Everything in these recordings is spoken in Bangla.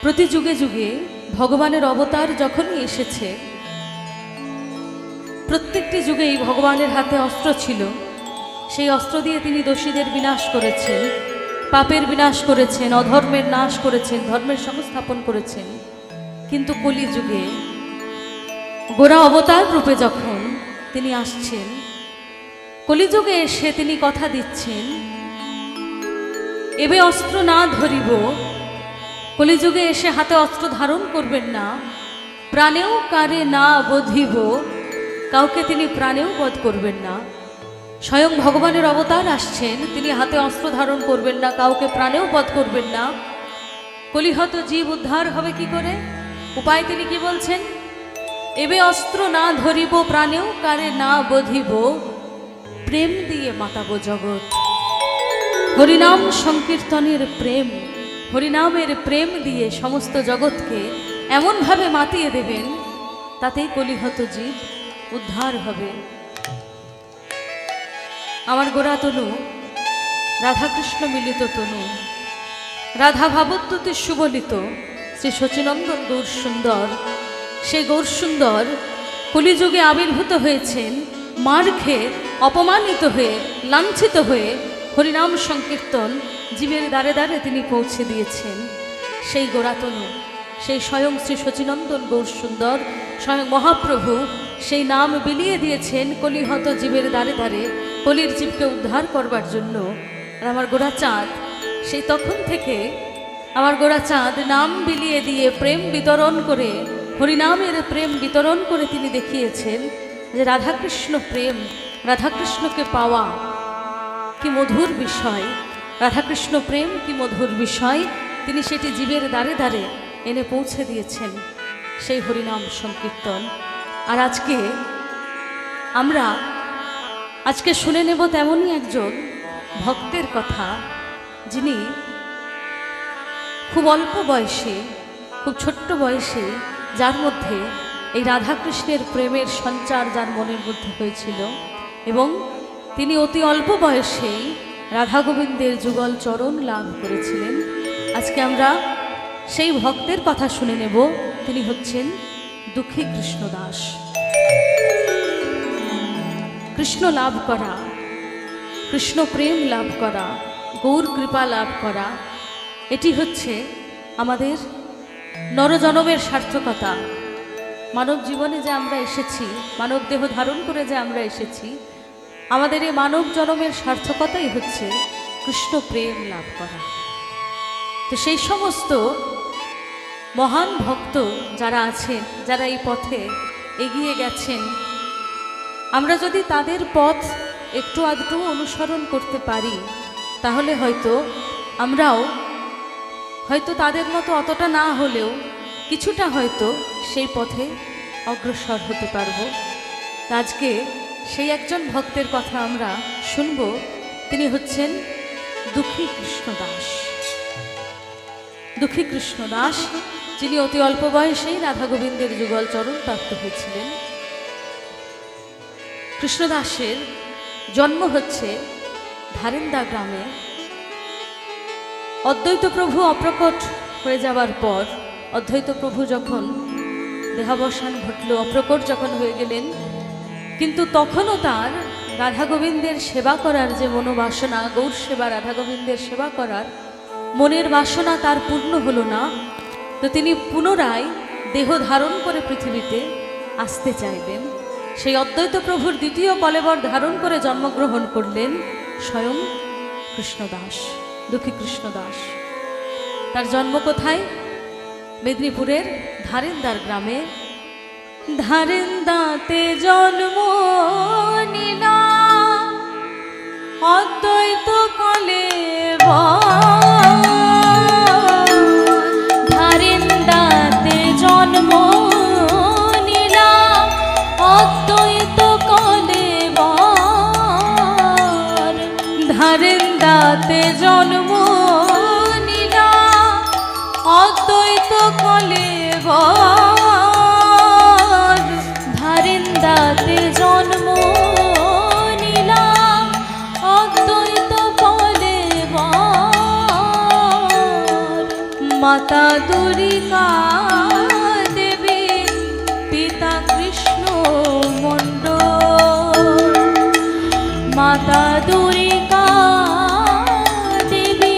প্রতি যুগে যুগে ভগবানের অবতার যখনই এসেছে, প্রত্যেকটি যুগেই ভগবানের হাতে অস্ত্র ছিল। সেই অস্ত্র দিয়ে তিনি দোষীদের বিনাশ করেছেন, পাপের বিনাশ করেছেন, অধর্মের নাশ করেছেন, ধর্মের সংস্থাপন করেছেন। কিন্তু কলিযুগে গোরা অবতার রূপে যখন তিনি আসছেন, কলিযুগে এসে তিনি কথা দিচ্ছেন, এবে অস্ত্র না ধরিব। কলিযুগে এসে হাতে অস্ত্র ধারণ করবেন না, প্রাণেও কারে না বধিব। কাউকে তিনি প্রাণেও বধ করবেন না। স্বয়ং ভগবানের অবতার আসছেন, তিনি হাতে অস্ত্র ধারণ করবেন না, কাউকে প্রাণেও বধ করবেন না। কলিহত জীব উদ্ধার হবে কি করে? উপায় তিনি কি বলছেন? এবে অস্ত্র না ধরিব, প্রাণেও কারে না বধিব, প্রেম দিয়ে মাতাবো জগৎ। হরিনাম সংকীর্তনের প্রেম, হরিনামের প্রেম দিয়ে সমস্ত জগৎকে এমনভাবে মাতিয়ে দেবেন, তাতেই কলিহত জীব উদ্ধার হবে। আমার গোরা তনু রাধাকৃষ্ণ মিলিত তনু, রাধা ভাবদ্যুতে সুবলিত শ্রী শচীনন্দন গৌর সুন্দর। সেই গৌর সুন্দর কলিযুগে আবির্ভূত হয়েছেন, মার খেয়ে, অপমানিত হয়ে, লাঞ্ছিত হয়ে হরিনাম সংকীর্তন জীবের দ্বারে দ্বারে তিনি পৌঁছে দিয়েছেন। সেই গোরাতনু, সেই স্বয়ং শ্রী শচীনন্দন গৌর সুন্দর, স্বয়ং মহাপ্রভু সেই নাম বিলিয়ে দিয়েছেন কলিহত জীবের দ্বারে দ্বারে, কলির জীবকে উদ্ধার করবার জন্য। আর আমার গোরাচাঁদ সেই তখন থেকে, আমার গোরাচাঁদ নাম বিলিয়ে দিয়ে প্রেম বিতরণ করে, হরিনামের প্রেম বিতরণ করে তিনি দেখিয়েছেন যে রাধাকৃষ্ণ প্রেম, রাধাকৃষ্ণকে পাওয়া কি মধুর বিষয়, রাধাকৃষ্ণ প্রেম কি মধুর বিষয়। তিনি সেটি জীবের দ্বারে দ্বারে এনে পৌঁছে দিয়েছেন, সেই হরিনাম সংকীর্তন। আর আজকে শুনে নেব তেমনই একজন ভক্তের কথা, যিনি খুব অল্প বয়সে, খুব ছোট্ট বয়সে, যার মধ্যে এই রাধাকৃষ্ণের প্রেমের সঞ্চার যার মনের মধ্যে হয়েছিল, এবং তিনি অতি অল্প বয়সেই রাধা গোবিন্দের যুগল চরণ লাভ করেছিলেন। আজকে আমরা সেই ভক্তের কথা শুনে নেব। তিনি হচ্ছেন দুঃখী কৃষ্ণদাস। কৃষ্ণ লাভ করা, কৃষ্ণ প্রেম লাভ করা, গৌর কৃপা লাভ করা, এটি হচ্ছে আমাদের নরজনমের সার্থকতা। মানব জীবনে যে আমরা এসেছি, মানব দেহ ধারণ করে যে আমরা এসেছি, আমাদের এই মানব জনমের সার্থকতাই হচ্ছে কৃষ্ণ প্রেম লাভ করা। তো সেই সমস্ত মহান ভক্ত যারা আছেন, যারা এই পথে এগিয়ে গেছেন, আমরা যদি তাদের পথ একটু আধটু অনুসরণ করতে পারি, তাহলে আমরাও হয়তো তাদের মতো অতটা না হলেও কিছুটা হয়তো সেই পথে অগ্রসর হতে পারব। আজকে সেই একজন ভক্তের কথা আমরা শুনব। তিনি হচ্ছেন দুঃখী কৃষ্ণদাস। দুঃখী কৃষ্ণদাস, যিনি অতি অল্প বয়সেই রাধা গোবিন্দের যুগল চরণ প্রাপ্ত হয়েছিলেন। কৃষ্ণদাসের জন্ম হচ্ছে ধারেন্দা গ্রামে। অদ্বৈত প্রভু অপ্রকট হয়ে যাবার পর, অদ্বৈত প্রভু যখন দেহাবসান ঘটল, অপ্রকট যখন হয়ে গেলেন, কিন্তু তখনও তার রাধা গোবিন্দের সেবা করার যে মনোবাসনা, গৌর সেবা, রাধা গোবিন্দের সেবা করার মনের বাসনা তার পূর্ণ হলো না। তো তিনি পুনরায় দেহ ধারণ করে পৃথিবীতে আসতে চাইলেন। সেই অদ্বৈত প্রভুর দ্বিতীয় কলেবর ধারণ করে জন্মগ্রহণ করলেন স্বয়ং কৃষ্ণদাস, দুঃখী কৃষ্ণদাস। তার জন্ম কোথায়? মেদিনীপুরের ধারেন্দার গ্রামে। ধারেন্দাতে জন্ম নিলা অদ্বৈত কলেবর, ধারেন্দাতে জন্ম নিলা অদ্বৈত কলেবর, ধারেন্দাতে জন্ম নিলা অদ্বৈত কলেবর, ধারেন্দাতে জন্ম নিলাম অদ্বৈত কলেবর। মাতা মাতা দুরিকা দেবী পিতা কৃষ্ণ মণ্ডল। মাতা দুরিকা দেবী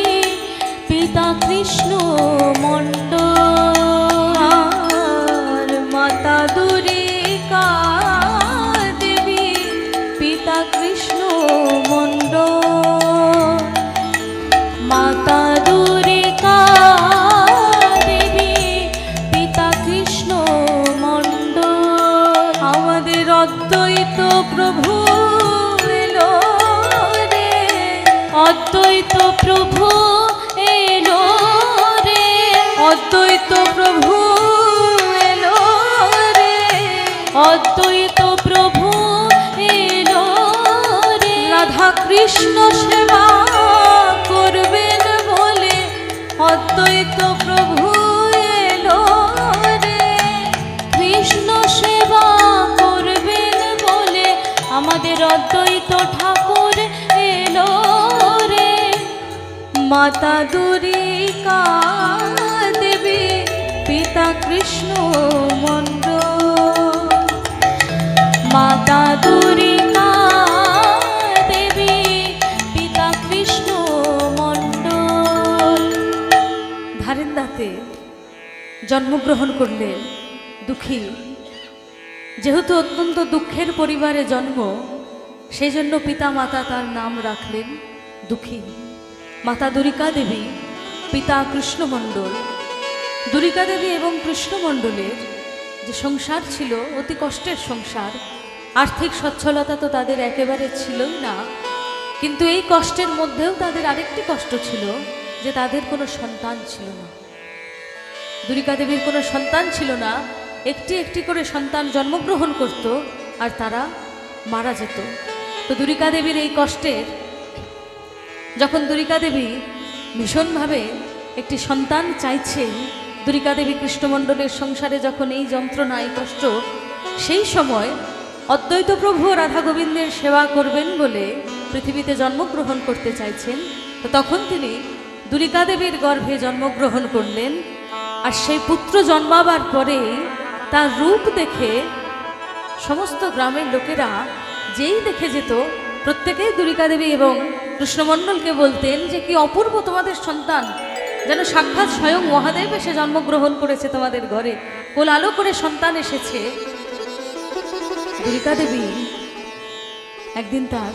পিতা কৃষ্ণ মণ্ডল। মাতা দুরিকা দেবী পিতা কৃষ্ণ মণ্ডল। মাতা দুরিকা দেবী পিতা কৃষ্ণ মণ্ডল। আমাদের অদ্বৈত প্রভু এলো রে, অদ্বৈত প্রভু এলো রে, অদ্বৈত প্রভু এলো রে, অদ্বৈত প্রভু এলো রে। রাধা কৃষ্ণ সেবা করবেন বলে অদ্বৈত প্রভু এলো রে। কৃষ্ণ সেবা করবেন বলে আমাদের অদ্বৈত ঠাকুর এলো রে। মাতা দুরিকা দেবী পিতা কৃষ্ণ মণ্ডল। মাতা দুরিকা দেবী পিতা কৃষ্ণ মণ্ডল। ধারেন্দাতে জন্মগ্রহণ করলেন দুঃখী, যেহেতু অত্যন্ত দুঃখের পরিবারে জন্ম, সেই জন্য পিতা মাতা তার নাম রাখলেন দুঃখী। মাতা দুরিকা দেবী পিতা কৃষ্ণমণ্ডল। দুরিকা দেবী এবং কৃষ্ণমণ্ডলের যে সংসার ছিল অতি কষ্টের সংসার। আর্থিক সচ্ছলতা তো তাদের একেবারে ছিলই না, কিন্তু এই কষ্টের মধ্যেও তাদের আরেকটি কষ্ট ছিল যে তাদের কোনো সন্তান ছিল না। দুরিকা দেবীর কোনো সন্তান ছিল না। একটি একটি করে সন্তান জন্মগ্রহণ করত আর তারা মারা যেত। তো দুরিকা দেবীর এই কষ্টের, যখন দুরিকা দেবী ভীষণভাবে একটি সন্তান চাইছেন, দুরিকা দেবী কৃষ্ণমণ্ডলের সংসারে যখন এই যন্ত্রণা, এই কষ্ট, সেই সময় অদ্বৈত প্রভু রাধা গোবিন্দের সেবা করবেন বলে পৃথিবীতে জন্মগ্রহণ করতে চাইছেন। তো তখন তিনি দুরিকা দেবীর গর্ভে জন্মগ্রহণ করলেন। আর সেই পুত্র জন্মাবার পরে তার রূপ দেখে সমস্ত গ্রামের লোকেরা যেই দেখে যেত, প্রত্যেকেই দুরিকা দেবী এবং কৃষ্ণমণ্ডলকে বলতেন যে কি অপূর্ব তোমাদের সন্তান, যেন সাক্ষাৎ স্বয়ং মহাদেব এসে জন্মগ্রহণ করেছে তোমাদের ঘরে, কোল আলো করে সন্তান এসেছে। দুরিকা দেবী একদিন তার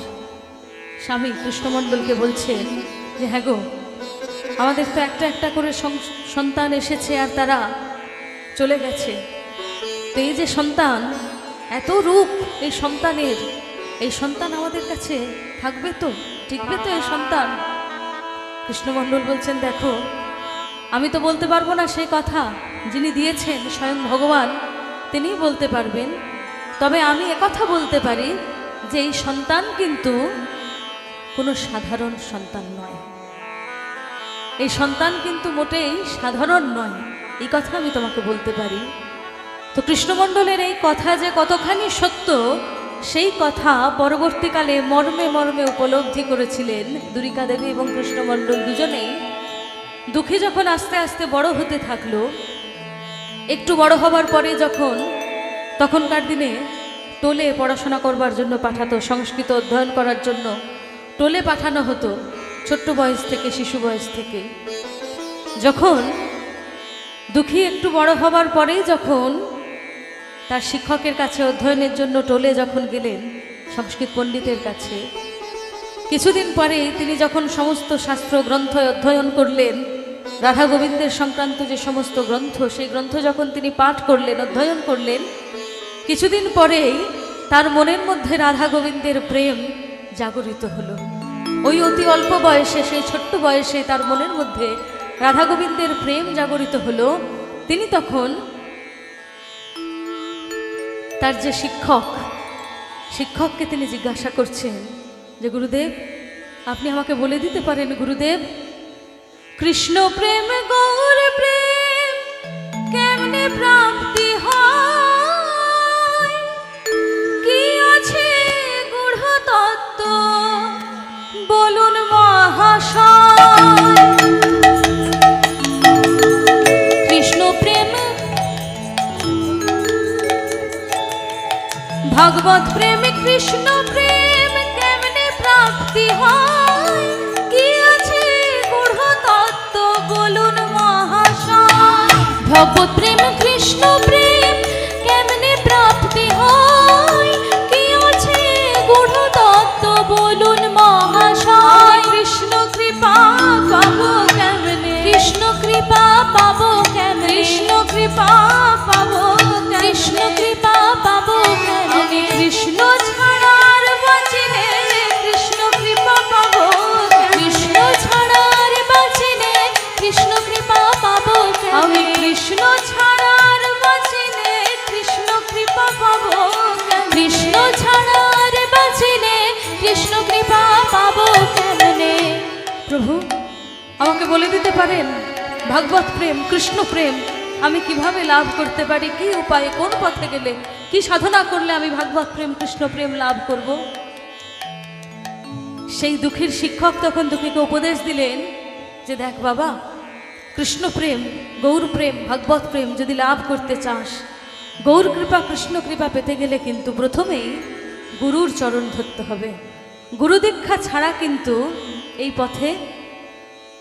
স্বামী কৃষ্ণমণ্ডলকে বলছেন যে হ্যাঁ গো, আমাদের তো একটা একটা করে সন্তান এসেছে আর তারা চলে গেছে। তো এই যে সন্তান, এত রূপ এই সন্তানের, এই সন্তান আমাদের কাছে থাকবে তো, টিকবে তো এই সন্তান? কৃষ্ণমণ্ডল বলছেন দেখো, আমি তো বলতে পারবো না সেই কথা, যিনি দিয়েছেন স্বয়ং ভগবান তিনিই বলতে পারবেন। তবে আমি একথা বলতে পারি যে এই সন্তান কিন্তু কোনো সাধারণ সন্তান নয়, এই সন্তান কিন্তু মোটেই সাধারণ নয়, এই কথা আমি তোমাকে বলতে পারি। তো কৃষ্ণমণ্ডলের এই কথা যে কতখানি সত্য, সেই কথা পরবর্তীকালে মর্মে মর্মে উপলব্ধি করেছিলেন দুরিকা দেবী এবং কৃষ্ণমণ্ডল দুজনেই। দুঃখী যখন আস্তে আস্তে বড় হতে থাকলো, একটু বড় হবার পরে যখন তখনকার দিনে টোলে পড়াশোনা করবার জন্য পাঠাতো, সংস্কৃত অধ্যয়ন করার জন্য টোলে পাঠানো হতো ছোট্ট বয়স থেকে, শিশু বয়স থেকে। যখন দুঃখী একটু বড় হবার পরেই যখন তার শিক্ষকের কাছে অধ্যয়নের জন্য টোলে যখন গেলেন, সংস্কৃত পণ্ডিতের কাছে, কিছুদিন পরে তিনি যখন সমস্ত শাস্ত্র গ্রন্থ অধ্যয়ন করলেন, রাধা গোবিন্দের সংক্রান্ত যে সমস্ত গ্রন্থ, সেই গ্রন্থ যখন তিনি পাঠ করলেন, অধ্যয়ন করলেন, কিছুদিন পরেই তার মনের মধ্যে রাধা গোবিন্দের প্রেম জাগরিত হলো। ওই অতি অল্প বয়সে, সেই ছোট্ট বয়সে তার মনের মধ্যে রাধা গোবিন্দের প্রেম জাগরিত হলো। তিনি তখন তার যে শিক্ষককে তিনি জিজ্ঞাসা করছেন যে গুরুদেব, আপনি আমাকে বলে দিতে পারেন গুরুদেব, কৃষ্ণ প্রেম গৌর প্রেম কেমনে প্রাপ্তি হয়, কি আছে গূঢ় তত্ত্ব বলুন মহাশয়। প্রেম ভগবত প্রেম কৃষ্ণ প্রেম কেমনে প্রাপ্তি হয়, কি আছে গূঢ় তত্ত্ব বলুন মহাশয়। ভগবত প্রেম কৃষ্ণ প্রেম কেমনে প্রাপ্তি হয়, কি আছে গূঢ় তত্ত্ব বলুন মহাশয়। কৃষ্ণ কৃপা পাবো কেমনে, কৃষ্ণ কৃপা পাবো কেমনে, কৃষ্ণ কৃপা পাবো, কৃষ্ণ কৃপা পাবো কেমনে। কৃষ্ণ ছাড়ার বাঁচিলে কৃষ্ণ কৃপা পাবো, কৃষ্ণ ছাড়ার বাঁচিলে কৃষ্ণ কৃপা পাবো। আমি কৃষ্ণ ছাড়ার বাঁচিলে কৃষ্ণ কৃপা পাবো, কৃষ্ণ ছাড়ার বাঁচিলে কৃষ্ণ কৃপা পাবো কেমনে। প্রভু আমাকে বলে দিতে পারেন ভাগবত প্রেম কৃষ্ণ প্রেম আমি কিভাবে লাভ করতে পারি, কি উপায়ে, কোন পথে গেলে, কি সাধনা করলে আমি ভাগবত প্রেম কৃষ্ণ প্রেম লাভ করব। সেই দুঃখীর শিক্ষক তখন দুঃখীকে উপদেশ দিলেন যে দেখ বাবা, কৃষ্ণ প্রেম গৌর প্রেম ভাগবত প্রেম যদি লাভ করতে চাস, গৌর কৃপা কৃষ্ণ কৃপা পেতে গেলে কিন্তু প্রথমেই গুরুর চরণ ধরতে হবে। গুরু দীক্ষা ছাড়া কিন্তু এই পথে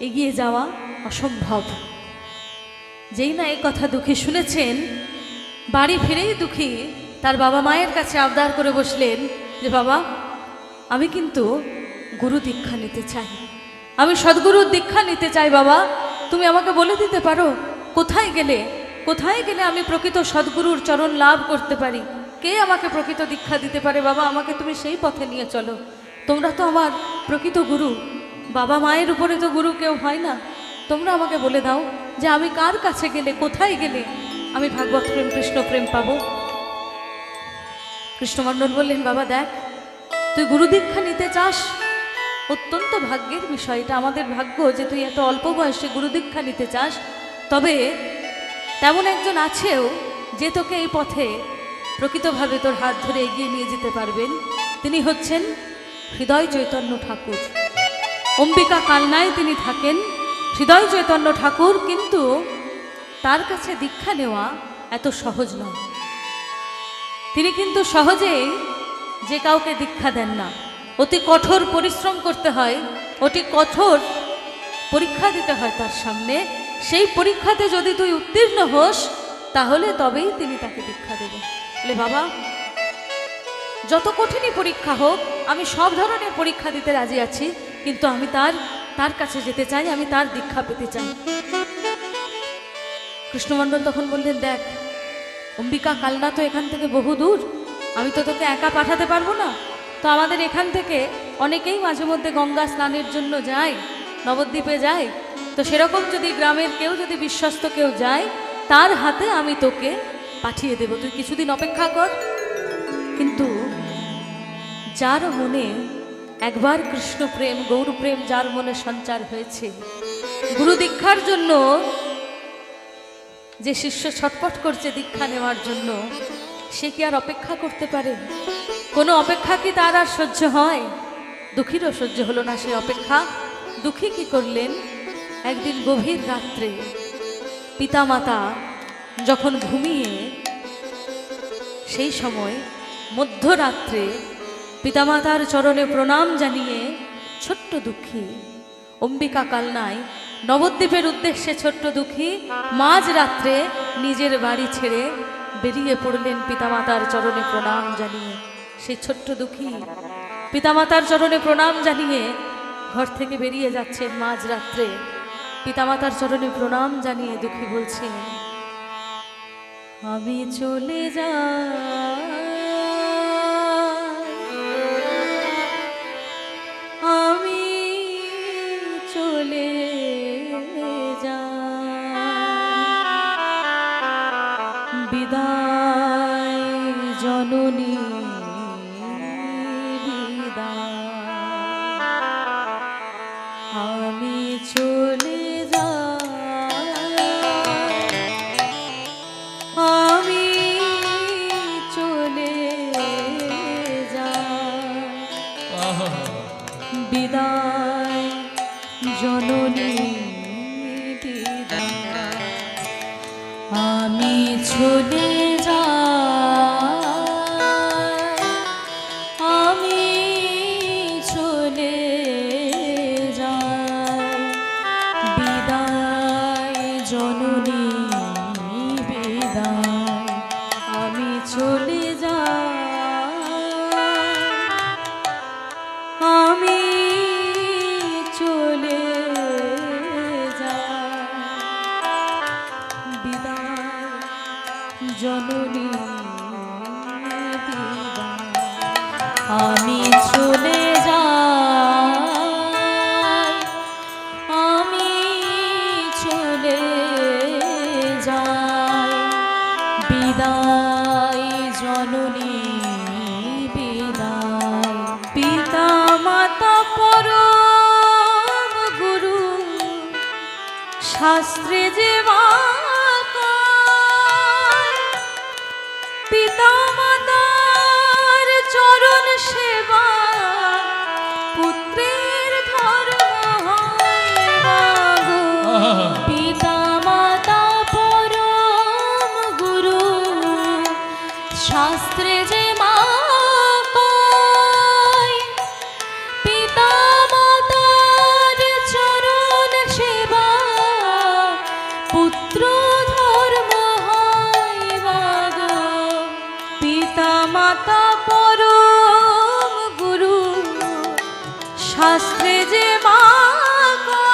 এগিয়ে যাওয়া অসম্ভব। যেই না এই কথা দুঃখী শুনেছেন, বাড়ি ফিরেই দুঃখী তার বাবা মায়ের কাছে আবদার করে বসলেন যে বাবা আমি কিন্তু গুরু দীক্ষা নিতে চাই, আমি সদ্গুরুর দীক্ষা নিতে চাই। বাবা তুমি আমাকে বলে দিতে পারো কোথায় গেলে, কোথায় গেলে আমি প্রকৃত সদ্গুরুর চরণ লাভ করতে পারি, কে আমাকে প্রকৃত দীক্ষা দিতে পারে। বাবা আমাকে তুমি সেই পথে নিয়ে চলো, তোমরা তো আমার প্রকৃত গুরু, বাবা মায়ের উপরে তো গুরু কেউ হয় না, তোমরা আমাকে বলে দাও যে আমি কার কাছে গেলে, কোথায় গেলে আমি ভাগবত প্রেম কৃষ্ণ প্রেম পাবো। কৃষ্ণমণ্ডল বললেন বাবা দেখ, তুই গুরু দীক্ষা নিতে চাস, অত্যন্ত ভাগ্যের বিষয়, এটা আমাদের ভাগ্য যে তুই এত অল্প বয়সে গুরু দীক্ষা নিতে চাস। তবে তেমন একজন আছেও যে তোকে এই পথে প্রকৃতভাবে তোর হাত ধরে এগিয়ে নিয়ে যেতে পারবেন, তিনি হচ্ছেন হৃদয় চৈতন্য ঠাকুর। অম্বিকা কালনায় তিনি থাকেন, হৃদয় চৈতন্য ঠাকুর, কিন্তু তার কাছে দীক্ষা নেওয়া এত সহজ নয়। তিনি কিন্তু সহজেই যে কাউকে দীক্ষা দেন না, অতি কঠোর পরিশ্রম করতে হয়, অতি কঠোর পরীক্ষা দিতে হয় তার সামনে। সেই পরীক্ষাতে যদি তুই উত্তীর্ণ হোস তাহলে তবেই তিনি তাকে দীক্ষা দেবেন। বলে বাবা যত কঠিনই পরীক্ষা হোক আমি সব ধরনের পরীক্ষা দিতে রাজি আছি, কিন্তু আমি তার কাছে যেতে চাই, আমি তার দীক্ষা পেতে চাই। কৃষ্ণমণ্ডল তখন বললেন দেখ অম্বিকা কালনা তো এখান থেকে বহু দূর, আমি তো তোকে একা পাঠাতে পারবো না। তো আমাদের এখান থেকে অনেকেই মাঝে মধ্যে গঙ্গা স্নানের জন্য যায়, নবদ্বীপে যায়, তো সেরকম যদি গ্রামের কেউ যদি বিশ্বস্ত কেউ যায় তার হাতে আমি তোকে পাঠিয়ে দেব, তুই কিছুদিন অপেক্ষা কর। কিন্তু যার মনে একবার কৃষ্ণ প্রেম গৌর প্রেম যার মনে সঞ্চার হয়েছে, গুরু দীক্ষার জন্য যে শিষ্য ছটপট করছে দীক্ষা নেওয়ার জন্য, সে কি আর অপেক্ষা করতে পারে? কোনো অপেক্ষা কি তার আর সহ্য হয়? দুঃখীরও সহ্য হলো না সেই অপেক্ষা। দুঃখী কি করলেন, একদিন গভীর রাত্রে পিতামাতা যখন ঘুমিয়ে, সেই সময় মধ্যরাত্রে পিতামাতার চরণে প্রণাম জানিয়ে ছোট্ট দুঃখী অম্বিকা কালনায় নবদ্বীপের উদ্দেশ্যে ছোট্ট দুঃখী মাঝরাত্রে নিজের বাড়ি ছেড়ে বেরিয়ে পড়লেন পিতামাতার চরণে প্রণাম জানিয়ে। সেই ছোট্ট দুঃখী পিতামাতার চরণে প্রণাম জানিয়ে ঘর থেকে বেরিয়ে যাচ্ছেন মাঝরাত্রে। পিতামাতার চরণে প্রণাম জানিয়ে দুঃখী বলছেন আমি চলে যাই, আমি চলে যাই, বিদায় জননী বিদায়, আমি চলে যাই, আমি চলে যাই, বিদায় জননী বিদায়, আমি চলে যাই, আমি চলে যাই, বিদায় জননী বিদায়, আমি চলে যাই, আমি চলে যাই, বিদায় জননী বিদায়, আমি চলে যাই, আমি চলে যাই, বিদায় জননী বিদায়, পিতা মাতা পরম গুরু শাস্ত্রে যে মাতায়, পিতা মাতার চরণ সেবা পুত্রের ধর্ম হয় মাগো, পিতা মাতা পরম গুরু শাস্ত্রে যে মাতায়, পিতা মাতার চরণ সেবা পুত্র ধর্ম হয় মাগো, পিতা মাতা পরম গুরু শাস্ত্রে যে মাতায়,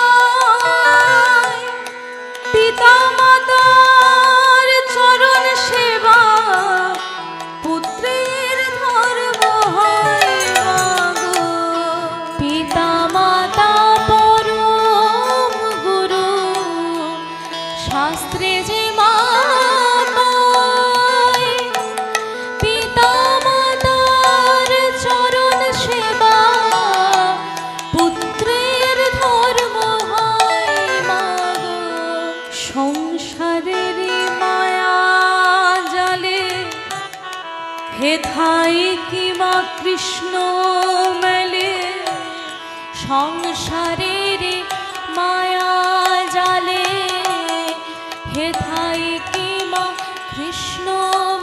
পিতা মাতার চরণ সেবা পুত্রের ধর্ম হয় মাগো, পিতা মাতা পরম গুরু শাস্ত্রে যে মাতায়, পিতা মাতার চরণ সেবা পুত্রের ধর্ম হয় মাগো, সংসারের মায়া জালে হেথাই কি মা কৃষ্ণ মেলে, সংসারের মায়া জালে হেথাই কি মা কৃষ্ণ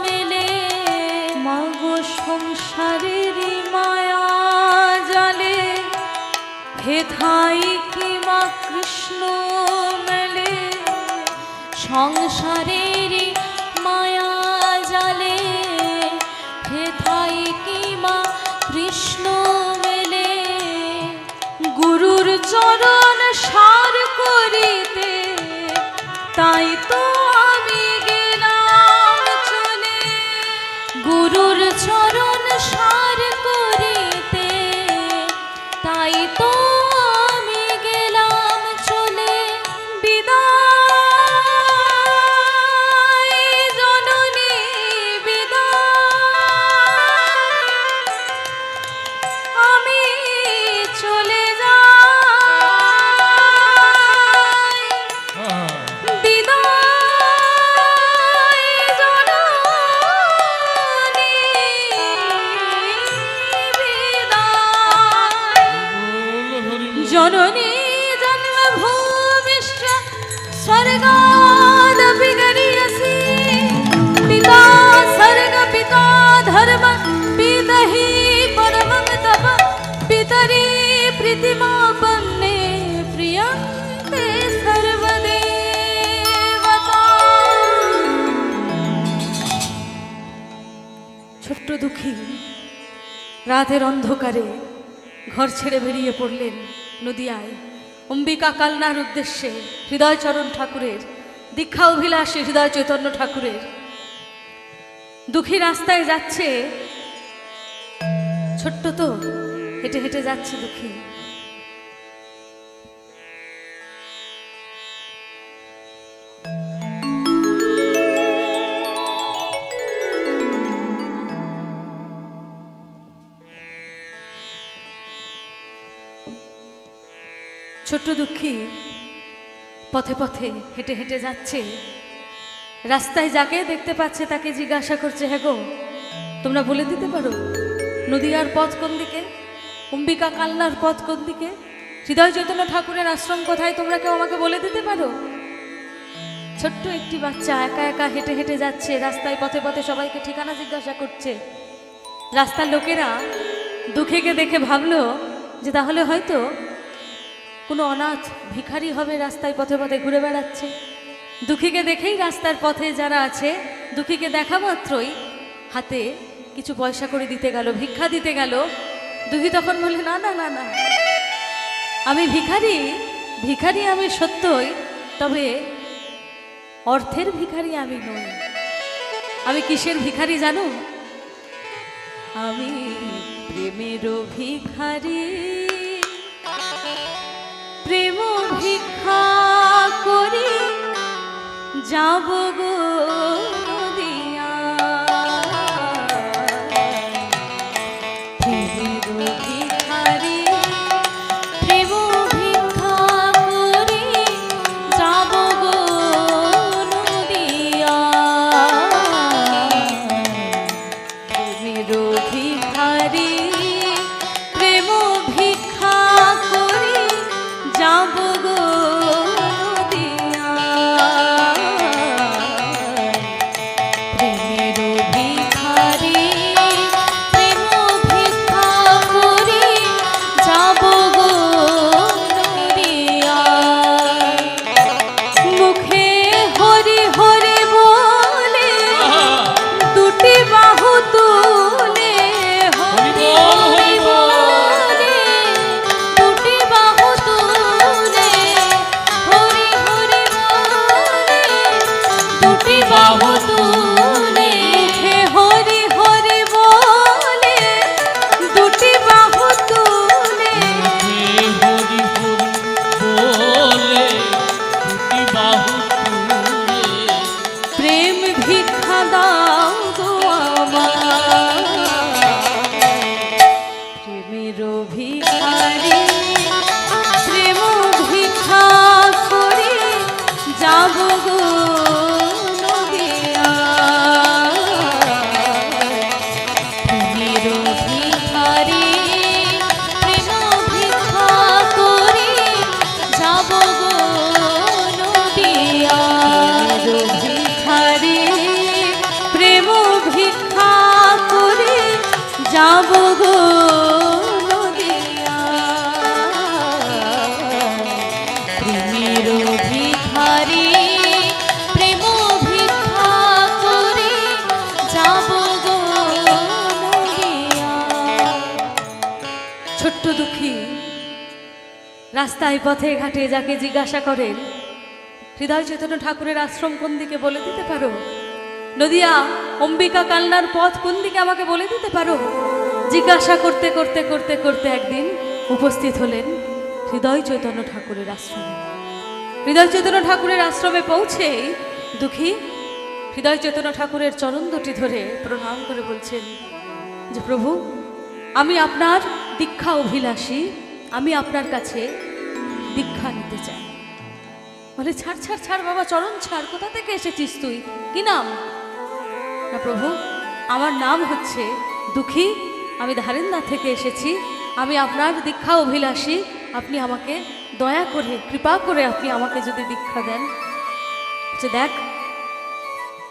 মেলে, মাগো সংসারের মায়া জালে হেথাই কি মা কৃষ্ণ মেলে, সংসারের মায়া জালে হেথাই কি মা কৃষ্ণ মেলে, গুরুর চরণ সার করিতে তাই তো আমি গেলাম চলে, গুরুর চরণ সার করিতে তাই তো আমি গেলাম চলে, বিদায় জননী বিদায়, আমি চলে যাই, বিদায় জননী বিদায়, জননী জন্মভূমিশ্চ স্বর্গাদপি গरीयसी, পিতা স্বর্গ পিতা ধর্ম পিতহি পরমং তপ, পিতরি প্রীতিমাপন্নে প্রিয়ন্তে সর্বদেবতা। ছোট্ট দুঃখী রাতের অন্ধকারে ঘর ছেড়ে বেরিয়ে পড়লেন নদিয়ায় অম্বিকা কালনার উদ্দেশ্যে, হৃদয়চরণ ঠাকুরের দীক্ষা অভিলাষী হৃদয় চৈতন্য ঠাকুরের। দুঃখী রাস্তায় যাচ্ছে, ছোট্ট তো হেঁটে হেঁটে যাচ্ছে দুঃখী, ছোট্ট দুঃখী পথে পথে হেঁটে হেঁটে যাচ্ছে, রাস্তায় যাকে দেখতে পাচ্ছে তাকে জিজ্ঞাসা করছে, হ্যাঁ গো তোমরা বলে দিতে পারো নদিয়ার পথ কোন দিকে, অম্বিকা কালনার পথ কোন দিকে, হৃদয় চৈতন্য ঠাকুরের আশ্রম কোথায়, তোমরা কেউ আমাকে বলে দিতে পারো? ছোট্ট একটি বাচ্চা একা একা হেঁটে হেঁটে যাচ্ছে রাস্তায়, পথে পথে সবাইকে ঠিকানা জিজ্ঞাসা করছে। রাস্তার লোকেরা দুঃখীকে দেখে ভাবলো যে তাহলে হয়তো কোনো অনাথ ভিখারি হবে, রাস্তায় পথে পথে ঘুরে বেড়াচ্ছে। দুঃখীকে দেখেই রাস্তার পথে যারা আছে দুঃখীকে দেখা মাত্রই হাতে কিছু পয়সা করে দিতে গেল, ভিক্ষা দিতে গেল। দুঃখী তখন বলে, না না না না, আমি ভিখারি, ভিখারি আমি সত্যই, তবে অর্থের ভিখারি আমি নই। আমি কিসের ভিখারি জানো? আমি প্রেমেরও ভিখারি, প্রেম ভিক্ষা করি যাব গো নদিয়া। প্রেমেরও ভিখারি, প্রেম ভিক্ষা করি যাব গো নদিয়া। প্রেমেরও ভিখারি, প্রেম ভিক্ষা করি যাব গো নদিয়া। প্রেমেরও ভিখারি, প্রেম ভিক্ষা করি যাব গো নদিয়া। মুখে হরি হরি বলে দুটি বাহু তুলে, হরি হরি বলে দুটি বাহু তুলে, হরি হরি বলে দুটি বাহু তুলে। মুখে হরি হরি বলে দুটি বাহু তুলে, হরি হরি বলে দুটি বাহু তুলে, প্রেম ভিক্ষা দাও গো আমার। প্রেমেরও ভিখারি, প্রেম ভিক্ষা করে যাব গো নদিয়া। প্রেমেরও ভিখারি, প্রেম ভিক্ষা করে যাব গো নদিয়া। ভিখারি, প্রেম ভিক্ষা করে যাব গো নদিয়া। প্রেমেরও ভিখারি, প্রেম ভিক্ষা করে যাব গো নদিয়া। ছোট্ট দুঃখী রাস্তায় পথে ঘাটে যাকে জিজ্ঞাসা করেন, হৃদয় চৈতন্য ঠাকুরের আশ্রম কোন দিকে বলে দিতে পারো? নদিয়া অম্বিকা কালনার পথ কোন দিকে আমাকে বলে দিতে পারো? জিজ্ঞাসা করতে করতে করতে করতে একদিন উপস্থিত হলেন হৃদয় চৈতন্য ঠাকুরের আশ্রমে। হৃদয় চৈতন্য ঠাকুরের আশ্রমে পৌঁছে দুঃখী হৃদয় চৈতন্য ঠাকুরের চরণ দুটি ধরে প্রণাম করে বলছেন যে প্রভু, আমি আপনার দীক্ষা অভিলাষী, আমি আপনার কাছে দীক্ষা নিতে চাই। বলে, ছাড় ছাড় ছাড় বাবা, চরণ ছাড়, কোথা থেকে এসেছিস তুই? কি নাম? না প্রভু, আমার নাম হচ্ছে দুঃখী, আমি ধারেন্দা থেকে এসেছি, আমি আপনার দীক্ষা অভিলাষী, আপনি আমাকে দয়া করে কৃপা করে আপনি আমাকে যদি দীক্ষা দেন। যে দেখ,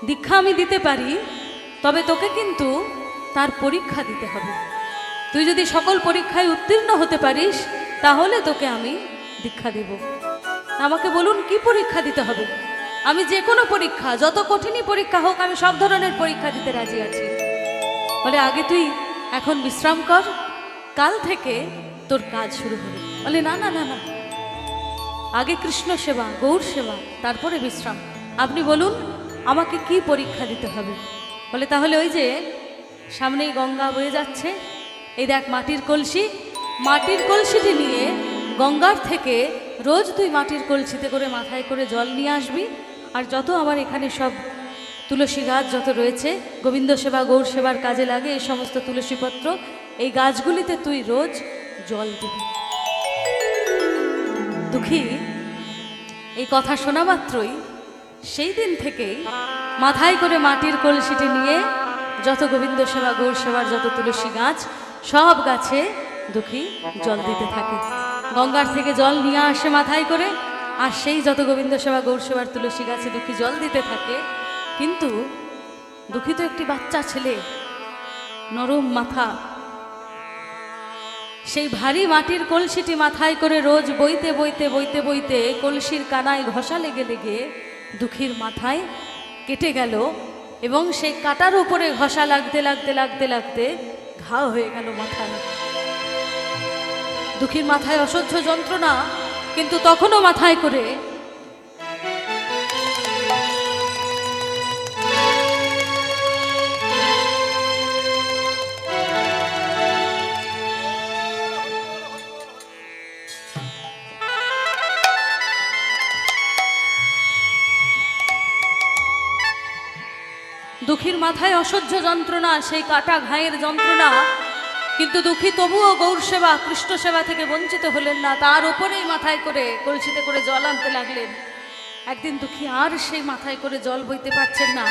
দীক্ষা আমি দিতে পারি, তবে তোকে কিন্তু তার পরীক্ষা দিতে হবে। তুই যদি সকল পরীক্ষায় উত্তীর্ণ হতে পারিস তাহলে তোকে আমি দীক্ষা দেব। আমাকে বলুন কি পরীক্ষা দিতে হবে? আমি যে কোনো পরীক্ষা, যত কঠিনই পরীক্ষা হোক, আমি সব ধরনের পরীক্ষা দিতে রাজি আছি। বলে, আগে তুই এখন বিশ্রাম কর, কাল থেকে তোর কাজ শুরু হবে। বলে, না না না না, আগে কৃষ্ণ সেবা, গৌর সেবা, তারপরে বিশ্রাম। আপনি বলুন আমাকে কি পরীক্ষা দিতে হবে? বলে, তাহলে ওই যে সামনেই গঙ্গা বয়ে যাচ্ছে, এই দেখ মাটির কলসি, মাটির কলসিটি নিয়ে গঙ্গার থেকে রোজ তুই মাটির কলসিতে করে মাথায় করে জল নিয়ে আসবি। আর যত আমার এখানে সব তুলসী গাছ যত রয়েছে, গোবিন্দ সেবা গৌর সেবার কাজে লাগে এই সমস্ত তুলসীপত্র, এই গাছগুলিতে তুই রোজ জল দিবি। দুঃখী এই কথা শোনা মাত্রই সেই দিন থেকেই মাথায় করে মাটির কলসিটি নিয়ে যত গোবিন্দ সেবা গৌর সেবার যত তুলসী গাছ, সব গাছে দুঃখী জল দিতে থাকে। গঙ্গার থেকে জল নিয়ে আসে মাথায় করে, আর সেই যত গোবিন্দ সেবা গৌর সেবার তুলসী গাছে দুঃখী জল দিতে থাকে। কিন্তু দুঃখী তো একটি বাচ্চা ছেলে, নরম মাথা, সেই ভারী মাটির কলসিটি মাথায় করে রোজ বইতে বইতে বইতে বইতে কলসির কানায় ঘষা লেগে লেগে দুঃখীর মাথায় কেটে গেল, এবং সেই কাটার উপরে ঘষা লাগতে লাগতে লাগতে লাগতে ঘা হয়ে গেল মাথায়। দুঃখীর মাথায় অসহ্য যন্ত্রণা, কিন্তু তখনও মাথায় করে দুঃখীর মাথায় অসহ্য যন্ত্রণা, সেই কাটা ঘায়ের যন্ত্রণা, কিন্তু দুঃখী তবুও গৌর সেবা কৃষ্ণ সেবা থেকে বঞ্চিত হলেন না। তার ওপরেই মাথায় করে কলসিতে করে জল আনতে লাগলেন। একদিন দুঃখী আর সেই মাথায় করে জল বইতে পারছেন না।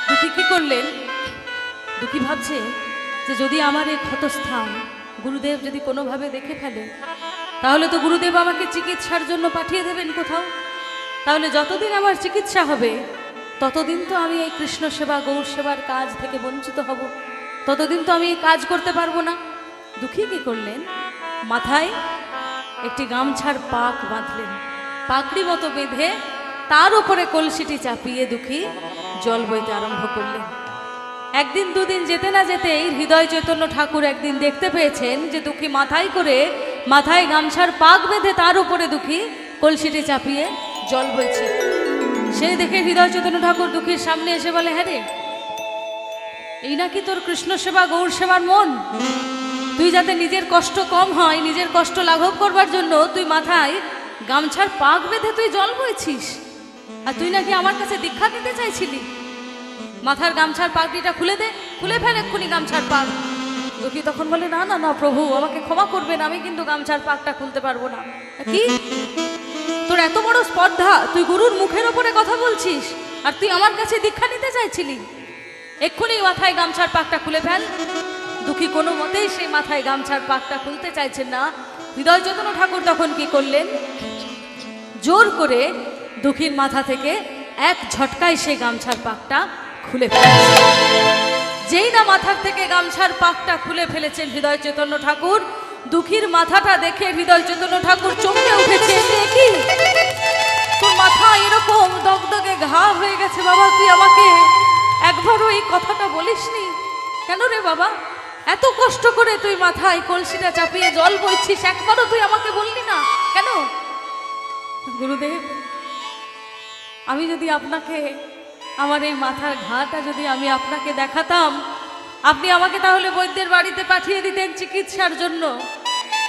দুঃখী কি করলেন? দুঃখী ভাবছে যে যদি আমার এই ক্ষতস্থান গুরুদেব যদি কোনোভাবে দেখে ফেলে, তাহলে তো গুরুদেব আমাকে চিকিৎসার জন্য পাঠিয়ে দেবেন কোথাও। তাহলে যতদিন আমার চিকিৎসা হবে ততদিন তো আমি এই কৃষ্ণ সেবা গৌর সেবার কাজ থেকে বঞ্চিত হব, ততদিন তো আমি এই কাজ করতে পারবো না। দুঃখী কি করলেন? মাথায় একটি গামছার পাক বাঁধলেন, পাকড়ি মতো বেঁধে তার উপরে কলসিটি চাপিয়ে দুঃখী জল বইতে আরম্ভ করলেন। একদিন দুদিন যেতে না যেতেই হৃদয় চৈতন্য ঠাকুর একদিন দেখতে পেয়েছেন যে দুঃখী মাথায় গামছার পাক বেঁধে তার উপরে দুঃখী কলসিটি চাপিয়ে জল বইছে। সেই দেখে হৃদয় চৈতন্য ঠাকুর দুঃখীর সামনে এসে বলে, হ্যাঁ রে, এই নাকি তোর কৃষ্ণ সেবা গৌর সেবার মন? তুই যাতে নিজের কষ্ট কম হয়, নিজের কষ্ট লাঘব করবার জন্য তুই মাথায় গামছার পাক বেঁধে তুই জল বইছিস, আর তুই নাকি আমার কাছে দীক্ষা নিতে চাইছিলি। মাথার গামছার পাগড়িটা খুলে দে, খুলে ফেল এক্ষুনি গামছার পাক। দুঃখী তখন বলে, না না না প্রভু, আমাকে ক্ষমা করবেন, আমি কিন্তু গামছার পাকটা খুলতে পারবো না। কি তোর এত বড় স্পর্ধা, তুই গুরুর মুখের ওপরে কথা বলছিস, আর তুই আমার কাছে দীক্ষা নিতে চাইছিলি? এক্ষুনি মাথায় গামছার পাকটা খুলে ফেল। দুঃখী কোনো মতেই সেই মাথায় গামছার পাকটা খুলতে চাইছেন না। হৃদয় চৈতন্য ঠাকুর তখন কি করলেন? জোর করে দুঃখীর মাথা থেকে এক ঝটকায় সেই গামছার পাকটা খুলে ফেলেছেন। যেই না মাথার থেকে গামছার পাকটা খুলে ফেলেছেন হৃদয় চৈতন্য ঠাকুর, দুঃখীর মাথাটা দেখে হৃদয় চৈতন্য ঠাকুর চমকে উঠেছে। কি তোর মাথা এরকম দগদগে ঘা হয়ে গেছে বাবা, তুই আমাকে একবারও এই কথাটা বলিসনি কেন রে বাবা? এত কষ্ট করে তুই মাথায় কলসিটা চাপিয়ে জল বইছিস, একবারও তুই আমাকে বললি না কেন? গুরুদেব, আমি যদি আপনাকে আমার এই মাথার ঘাটা যদি আমি আপনাকে দেখাতাম, আপনি আমাকে তাহলে বৈদ্যের বাড়িতে পাঠিয়ে দিতেন চিকিৎসার জন্য,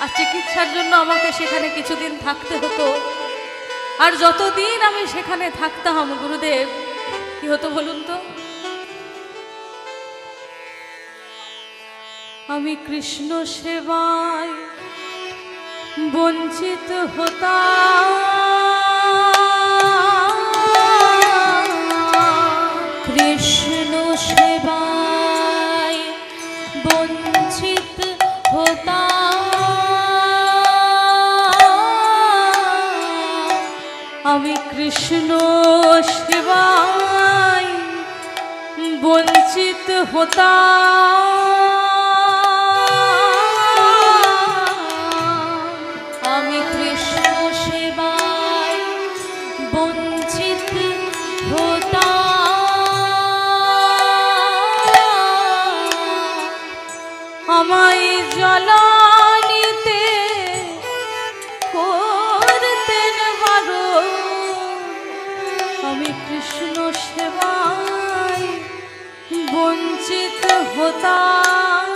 আর চিকিৎসার জন্য আমাকে সেখানে কিছুদিন থাকতে হতো। আর যতদিন আমি সেখানে থাকতাম গুরুদেব, কি হতো বলুন তো? আমি কৃষ্ণ সেবায় বঞ্চিত হতাম, কৃষ্ণ সেবায় বঞ্চিত হতাম, আমি কৃষ্ণ সেবায় বঞ্চিত হতাম, আমি কৃষ্ণ সেবায় বঞ্চিত হতাম, আমায় জলানিতে করতেন বারণ, আমি কৃষ্ণ সেবায় বঞ্চিত হতাম,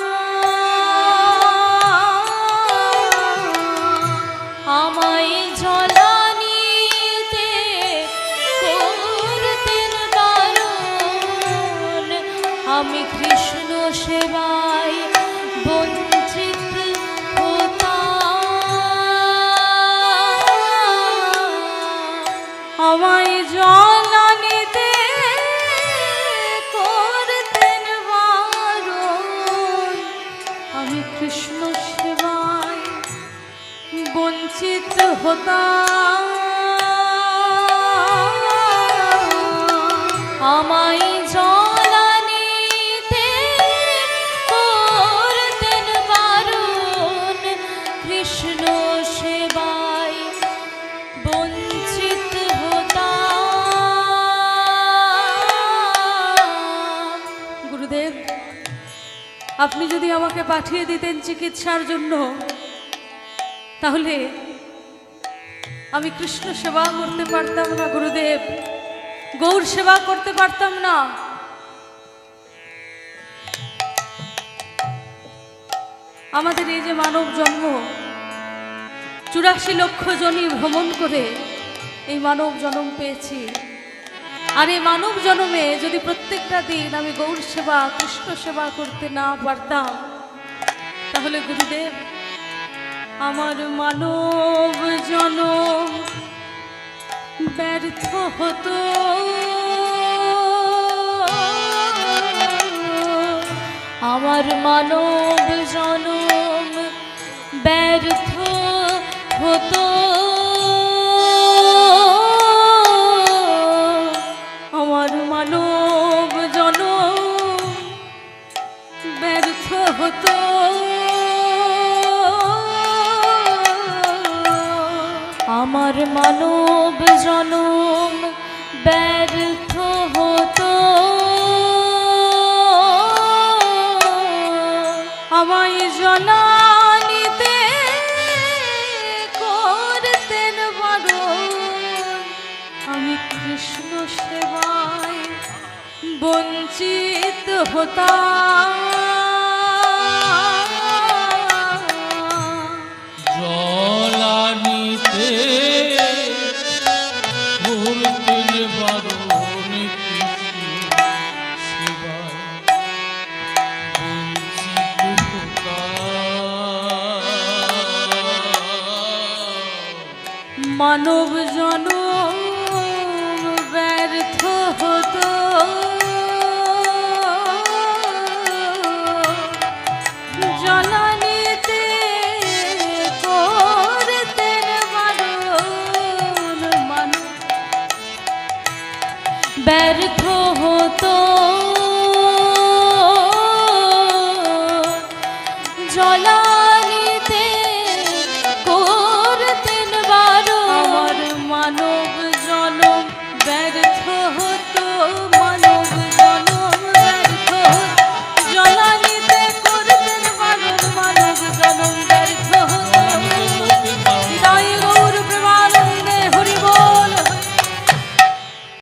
আমায় জলানিতে করতেন বারণ, আমি কৃষ্ণ সেবায় বঞ্চিত হতাম, আমায় জলানিতে করতেন বারণ, আমি কৃষ্ণ সেবায় বঞ্চিত হতাম। আপনি যদি আমাকে পাঠিয়ে দিতেন চিকিৎসার জন্য, তাহলে আমি কৃষ্ণ সেবা করতে পারতাম না গুরুদেব, গৌর সেবা করতে পারতাম না। আমাদের এই যে মানব জন্ম, 84 লক্ষ জনই ভ্রমণ করে এই মানব জন্ম পেয়েছি। আর এই মানব জন্মে যদি প্রত্যেকটা দিন আমি গৌর সেবা, কৃষ্ণ সেবা করতে না পারতাম, তাহলে গুরুদেব আমার মানব জন্ম ব্যর্থ হতো। আমার মানব জন্ম ব্যর্থ হতো। আমার মানব জন্ম ব্যর্থ হতো। আমার মানব জন্ম ব্যর্থ হতো। আমায় জনানিতে করতেন বারণ, আমি কৃষ্ণ সেবায় বঞ্চিত হতাম। জলানিতে করতেন বারণ, কৃষ্ণ সেবায় বঞ্চিত হতাম। মানব জনম ব্যর্থ হতো। জননীতে করতেন বারণ, মানব ব্যর্থ হতো।